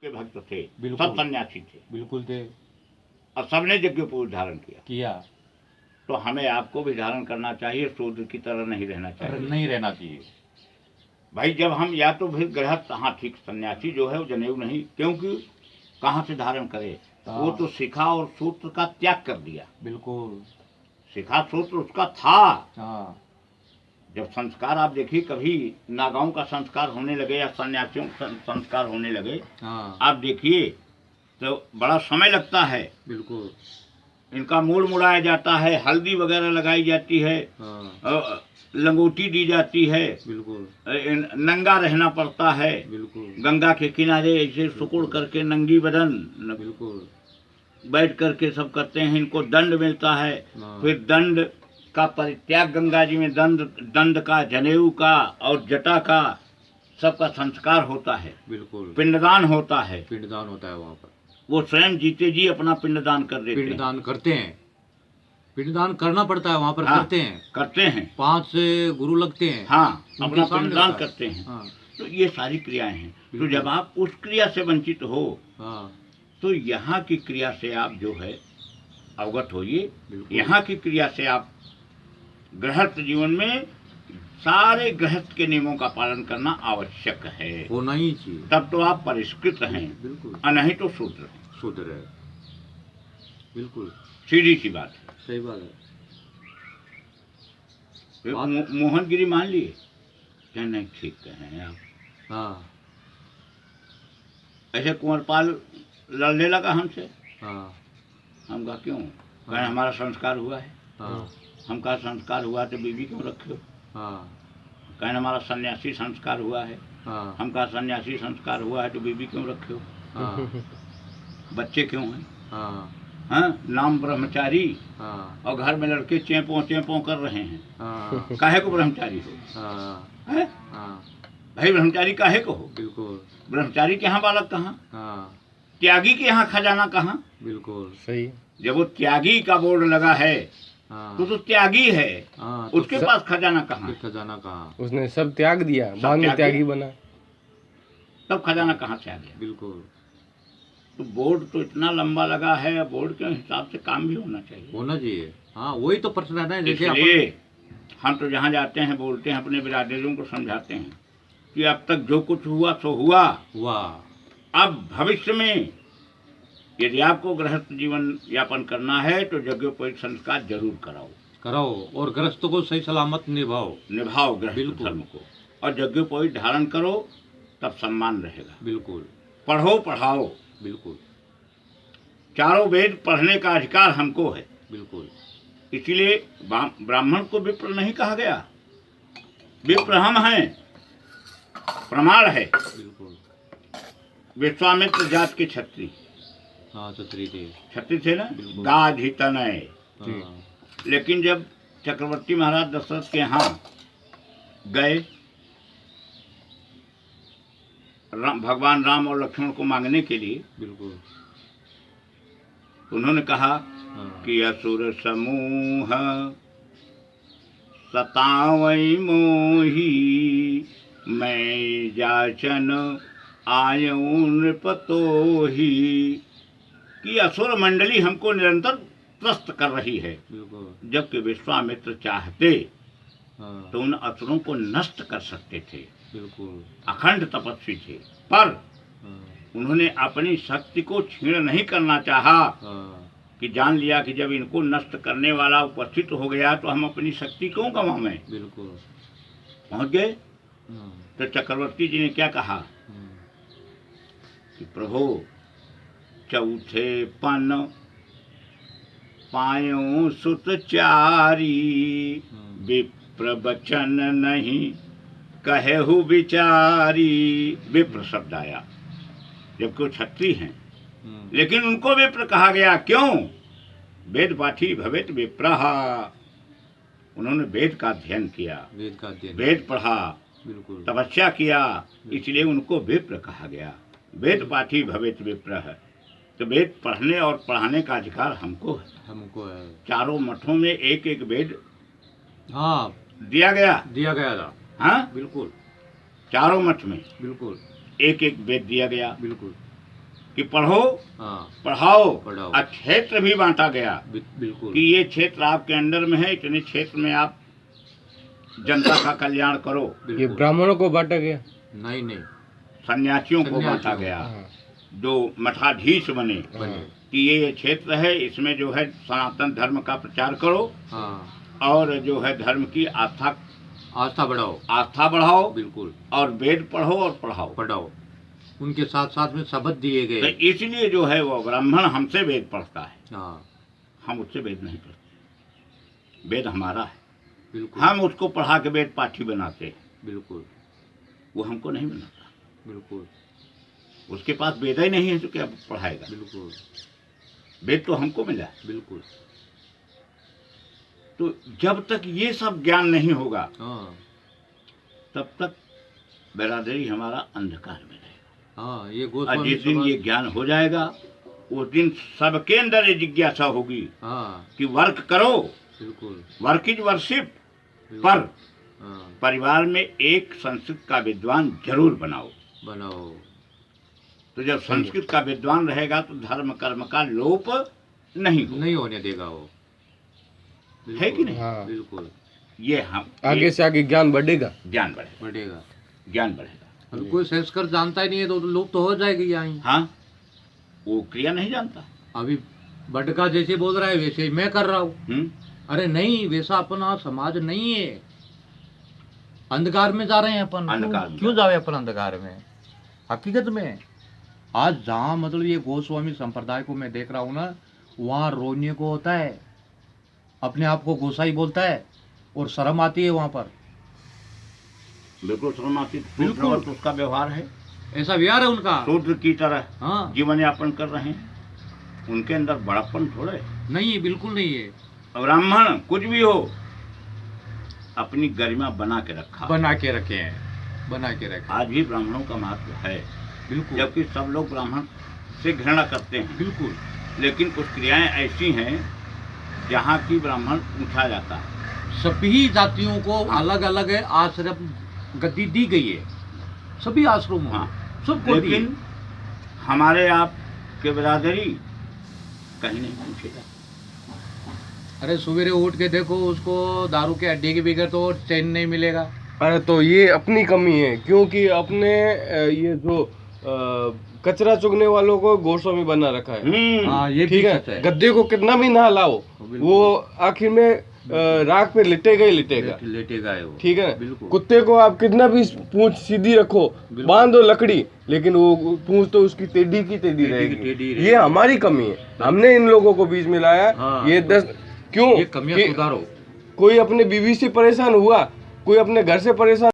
के भक्त थे, बिल्कुल। सब सन्यासी थे बिल्कुल थे। और सबने यज्ञोपवीत धारण किया। तो हमें आपको भी धारण करना चाहिए, शूद्र की तरह नहीं रहना चाहिए। नहीं रहना चाहिए भाई जब हम या तो फिर गृहस्थ, हाँ ठीक, सन्यासी जो है वो जनेऊ नहीं, क्योंकि कहाँ से धारण करे, वो तो शिखा और सूत्र का त्याग कर दिया। बिल्कुल। शिखा सूत्र उसका था। हाँ। जब संस्कार आप देखिए, कभी नागाओं का संस्कार होने लगे या सन्यासियों का संस्कार होने लगे, हाँ। आप देखिए तो बड़ा समय लगता है। बिल्कुल। इनका मूड मुड़ाया जाता है, हल्दी वगैरह लगाई जाती है, हाँ। लंगोटी दी जाती है, बिल्कुल। नंगा रहना पड़ता है, बिल्कुल। गंगा के किनारे ऐसे सुकुड़ करके नंगी बदन बिल्कुल बैठ करके सब करते हैं। इनको दंड मिलता है, हाँ। फिर दंड का परित्याग गंगा जी में, दंड का, जनेऊ का और जटा का सबका संस्कार होता है। बिल्कुल। पिंडदान होता है। पिंडदान होता है वहाँ पर। वो स्वयं जीते जी अपना पिंडदान कर देते हैं। पिंडदान करते हैं। पिंडदान करना पड़ता है वहाँ पर। हाँ, करते हैं 5 गुरु लगते हैं। हाँ, उनके अपना सामने पिंडदान होता है। करते हैं। हाँ। तो ये सारी क्रियाएं हैं। तो बिल्कुल। जब आप उस क्रिया से वंचित हो, हाँ। तो यहाँ की क्रिया से आप जो है अवगत होइए। बिल्कुल। यहाँ की क्रिया से आप गृहस्थ जीवन में सारे गृहस्थ के नियमों का पालन करना आवश्यक है, होना ही चाहिए। तब तो आप परिष्कृत हैं। बिल्कुल। और नहीं तो शूद्र हैं। शूद्र है। बिल्कुल सीधी सी बात है। सही बात है। मोहनगिरी मान लिए क्या? नहीं, ठीक कहें आप। हाँ। ऐसे कुंवरपाल लड़ने लगा हमसे। हाँ। हम कहा क्यों? कहें हमारा संस्कार हुआ है। हाँ। हम कहा संस्कार हुआ तो बीवी क्यों रखे हो? हाँ। कहने हमारा सन्यासी संस्कार हुआ है। हाँ। हम कहा सन्यासी संस्कार हुआ है तो बीवी क्यों रखे हो? हाँ। बच्चे क्यों हैं? हाँ। हाँ, नाम ब्रह्मचारी, हाँ। और घर में लड़के चेपों चेपों कर रहे हैं। हाँ। काहे को ब्रह्मचारी हो? हाँ। हैं? हाँ। भाई ब्रह्मचारी काहे को हो? बिल्कुल। ब्रह्मचारी के यहाँ बालक कहाँ? हाँ। त्यागी के यहाँ खजाना कहाँ? बिल्कुल सही। जब वो त्यागी का बोर्ड लगा है हाँ। तो त्यागी है। हाँ। उसके पास खजाना कहाँ है? खजाना कहाँ? उसने सब त्याग दिया, बाद में त्यागी बना। तब खजाना कहाँ से आ गया? बिल्कुल। तो बोर्ड तो इतना लंबा लगा है, बोर्ड के हिसाब से काम भी होना चाहिए। हाँ, वही तो प्रश्न है ना। जैसे इसलिए हम तो जहाँ जाते हैं बोलते हैं, अपने बिरादरों को समझाते हैं कि अब तक जो कुछ हुआ सो हुआ। अब भविष्य में यदि आपको गृहस्थ जीवन यापन करना है तो यज्ञोपवीत संस्कार जरूर कराओ और गृहस्थ को सही सलामत निभाओ गृहस्थ धर्म को, और यज्ञोपवीत धारण करो, तब सम्मान रहेगा। बिल्कुल। पढ़ो पढ़ाओ। बिल्कुल। चारों वेद पढ़ने का अधिकार हमको है। बिल्कुल। इसीलिए ब्राह्मण को विप्र नहीं कहा गया। विप्र हम हैं, प्रमाण है। बिल्कुल। विश्वामित्र जात के छत्री। हाँ, छत्री थे ना, गाज ही तनय। हाँ। लेकिन जब चक्रवर्ती महाराज दशरथ के यहाँ गए, भगवान राम और लक्ष्मण को मांगने के लिए, बिल्कुल, उन्होंने कहा हाँ। कि असुर समूह सतावई मोही, मैं जाचन आयऊ नृपतोही। कि असुर मंडली हमको निरंतर त्रस्त कर रही है, जबकि विश्वामित्र चाहते हाँ। तो उन असुरों को नष्ट कर सकते थे। बिल्कुल। अखंड तपस्वी थे, पर उन्होंने अपनी शक्ति को क्षीण नहीं करना चाहा। कि जान लिया कि जब इनको नष्ट करने वाला उपस्थित हो गया तो हम अपनी शक्ति क्यों गंवाएं। बिल्कुल। पहुंच गए तो चक्रवर्ती जी ने क्या कहा कि प्रभु, चौथे पन पायो सुतचारी, विप्र बचन नहीं कहेहु विचारी। विप्र शब्द आया, जबकि वो क्षत्रिय हैं, लेकिन उनको विप्र कहा गया। क्यों? वेद पाठी भवेत विप्रः। उन्होंने वेद का अध्ययन किया, वेद पढ़ा, तपस्या किया, इसलिए उनको विप्र कहा गया। वेद पाठी भवेत विप्रः। तो वेद पढ़ने और पढ़ाने का अधिकार हमको है। चारों मठों में एक एक वेद हाँ दिया गया था। हाँ, बिल्कुल। चारों मठ में बिल्कुल एक एक वेद दिया गया। बिल्कुल। कि पढ़ो, हाँ पढ़ाओ, पढ़ाओ। और क्षेत्र भी बांटा गया बिल्कुल। कि ये क्षेत्र आपके अंडर में है, इतने क्षेत्र में आप जनता का कल्याण करो। ये बिल्कुल। ब्राह्मणों को बांटा गया। नहीं नहीं सन्यासियों को सन्यासियों बांटा को। गया, हाँ, जो मठाधीश बने बने। कि ये क्षेत्र है, इसमें जो है सनातन धर्म का प्रचार करो हाँ और जो है धर्म की आस्था बढ़ाओ। आस्था बढ़ाओ, बिल्कुल और वेद पढ़ो और पढ़ाओ। पढ़ाओ। उनके साथ साथ में शब्द दिए तो गए। इसलिए जो है वो ब्राह्मण हमसे वेद पढ़ता है, हाँ हम उससे वेद नहीं पढ़ते। वेद हमारा है, बिल्कुल। हम उसको पढ़ा के वेद पाठी बनाते हैं, बिल्कुल वो हमको नहीं बनाता। बिल्कुल उसके पास वेद ही नहीं है तो क्या पढ़ाएगा। बिल्कुल वेद तो हमको मिला है। बिल्कुल। तो जब तक ये सब ज्ञान नहीं होगा हाँ तब तक बिरादरी हमारा अंधकार में रहेगा। हाँ, ये और गोस्वामी जिस दिन ये ज्ञान हो जाएगा उस दिन सबके अंदर ये जिज्ञासा होगी हाँ कि वर्क करो, बिल्कुल वर्क इज वर्शिप, पर हाँ परिवार में एक संस्कृत का विद्वान जरूर बनाओ। बनाओ। तो जब संस्कृत का विद्वान रहेगा तो धर्म कर्म का लोप नहीं होगा। नहीं होने देगा वो। है कि नहीं? हाँ। बिल्कुल ये हम आगे से आगे ज्ञान बढ़ेगा। ज्ञान बढ़ेगा, बढ़ेगा। ज्ञान बढ़ेगा। अब कोई संस्कृत जानता ही नहीं है तो लोप तो हो जाएगी यहाँ। हाँ, वो क्रिया नहीं जानता। अभी बटका जैसे बोल रहा है वैसे ही मैं कर रहा हूँ। अरे नहीं, वैसा अपना समाज नहीं है। अंधकार में जा रहे हैं अपन। अंधकार में। क्यों जावे अपन अंधकार में? हकीकत में आज जहाँ मतलब ये गोस्वामी संप्रदाय को मैं देख रहा हूँ ना, वहाँ रोने को होता है, अपने आप को गोसाई बोलता है और शर्म आती है वहाँ पर। बिल्कुल शर्म आती। बिल्कुल। शूद्रवत उसका व्यवहार है, ऐसा व्यवहार है उनका। शूद्र की तरह हाँ जीवन यापन कर रहे हैं। उनके अंदर बड़प्पन थोड़े। नहीं, बिल्कुल नहीं है। ब्राह्मण कुछ भी हो अपनी गरिमा बना के रखा। बना के रखे हैं, बना के रखे। आज भी ब्राह्मणों का महत्व है, बिल्कुल जबकि सब लोग ब्राह्मण से घृणा करते हैं। बिल्कुल। लेकिन कुछ क्रियाएं ऐसी हैं जहाँ की ब्राह्मण पूछा जाता है। सभी जातियों को अलग अलग आश्रम गद्दी दी गई है, सभी आश्रमों हाँ, में सबको दी। लेकिन हमारे आप के बिरादरी कहीं नहीं पूछेगा। अरे सवेरे उठ के देखो उसको दारू के अड्डे के बगैर तो चैन नहीं मिलेगा। अरे तो ये अपनी कमी है, क्योंकि अपने ये जो कचरा चुगने वालों को गोस्वामी बना रखा है। हाँ, ये भी ठीक सच है, है। गद्दे को कितना भी नहा लाओ बिल्कुल। वो आखिर में राख पे लिटेगा ही लिटेगा। लेटेगा है वो। ठीक है ना? बिल्कुल। कुत्ते को आप कितना भी पूंछ सीधी रखो, बिल्कुल। बांध दो लकड़ी, लेकिन वो पूंछ तो उसकी टेढ़ी की टेढ़ी टेढ़ी की रहेगी। टेढ़ी रहेगी। ये हमारी कमी है, हमने इन लोगों को बीच में लाया। हाँ। ये 10 क्यों ये कमियां कि सुधारो। कोई अपने बीवी से परेशान हुआ, कोई अपने घर से परेशान